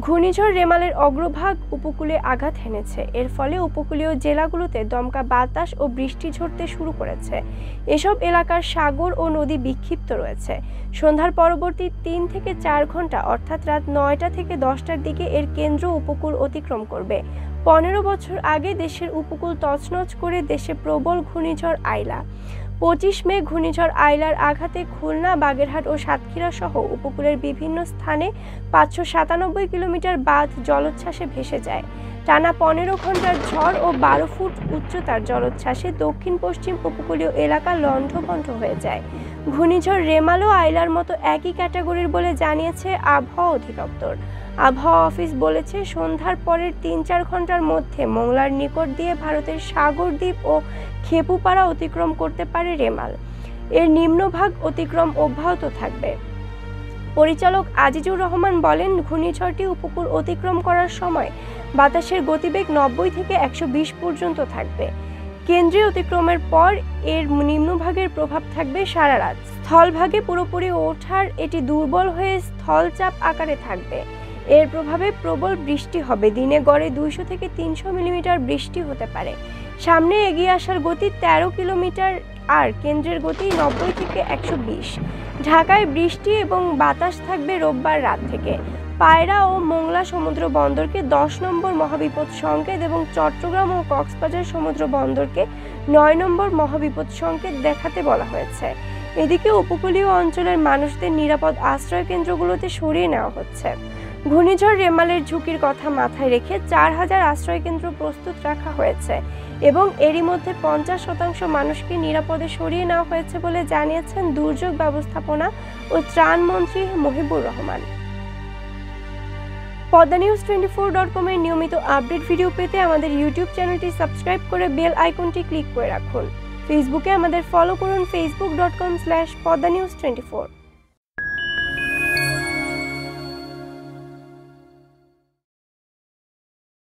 ঘূর্ণিঝড় রেমালের অগ্রভাগ উপকূলে আঘাত হেনেছে। এর ফলে উপকূলীয় জেলাগুলোতে দমকা বাতাস ও বৃষ্টি ঝরতে শুরু করেছে। এসব এলাকার সাগর ও নদী বিক্ষিপ্ত রয়েছে। সন্ধ্যার পরবর্তী ৩ থেকে ৪ ঘন্টা অর্থাৎ রাত ৯টা থেকে 10টার দিকে এর কেন্দ্র উপকূল অতিক্রম করবে। ১৫ বছর আগে দেশের উপকূল তছনছ করে দেশে প্রবল ঘূর্ণিঝড় আইলা। ২৫ মে ঘূর্ণিঝড় আইলার আঘাতে খুলনা, বাগেরহাট ও সাতক্ষীরা সহ উপকূলের বিভিন্ন স্থানে ৫৯৭ কিলোমিটার বাঁধ জলোচ্ছ্বাসে ভেসে যায়। টানা ১৫ ঘন্টার ঝড় ও ১২ ফুট উচ্চতার জলোচ্ছ্বাসে দক্ষিণ পশ্চিম উপকূলীয় এলাকা লণ্ডভণ্ড হয়ে যায়। ঘূর্ণিঝড় রেমালও আইলার মতো একই ক্যাটাগরির বলে জানিয়েছে আবহাওয়া অধিদপ্তর। আবহাওয়া অফিস বলেছে, সন্ধ্যার পরের ৩-৪ ঘন্টার মধ্যে মোংলার নিকট দিয়ে ভারতের সাগর দ্বীপ ও খেপুপাড়া অতিক্রম করতে পারে রেমাল। এর নিম্নভাগ অতিক্রম অব্যাহত থাকবে। পরিচালক আজিজুর রহমান বলেন, ঘূর্ণিঝড়টি উপকূল অতিক্রম করার সময় বাতাসের গতিবেগ ৯০ থেকে ১২০ পর্যন্ত থাকবে। কেন্দ্রে অতিক্রমের পর এর নিম্নভাগের প্রভাব থাকবে সারা রাত। স্থলভাগে পুরোপুরি ওঠার এটি দুর্বল হয়ে স্থলচাপ আকারে থাকবে। এর প্রভাবে প্রবল বৃষ্টি হবে। দিনে গড়ে ২০০ থেকে ৩০০ মিলিমিটার বৃষ্টি হতে পারে। সামনে এগিয়ে আসার গতি ১৩ কিলোমিটার আর কেন্দ্রের গতি ৯০ থেকে ১২০। ঢাকায় বৃষ্টি এবং বাতাস থাকবে রোববার রাত থেকে। পায়রা ও মোংলা সমুদ্র বন্দরকে ১০ নম্বর মহাবিপদ সংকেত এবং চট্টগ্রাম ও কক্সবাজার সমুদ্র বন্দরকে ৯ নম্বর মহাবিপদ সংকেত দেখাতে বলা হয়েছে। এদিকে উপকূলীয় অঞ্চলের মানুষদের নিরাপদ আশ্রয় কেন্দ্রগুলোতে সরিয়ে নেওয়া হচ্ছে। ঘূর্ণিঝড় রেমালের ঝুঁকির কথা মাথায় রেখে ৪,০০০ আশ্রয়কেন্দ্র প্রস্তুত রাখা হয়েছে এবং এরই মধ্যে ৫০% মানুষকে নিরাপদে সরিয়ে নেওয়া হয়েছে বলে জানিয়েছেন দুর্যোগ ব্যবস্থাপনা ও ত্রাণ মন্ত্রী মহিবুর রহমান। PoddaNews24.com এর নিয়মিত আপডেট ভিডিও পেতে আমাদের ইউটিউব চ্যানেলটি সাবস্ক্রাইব করে বেল আইকনটি ক্লিক করে রাখুন। ফেসবুকে আমাদের ফলো করুন facebook.com/PoddaNews24।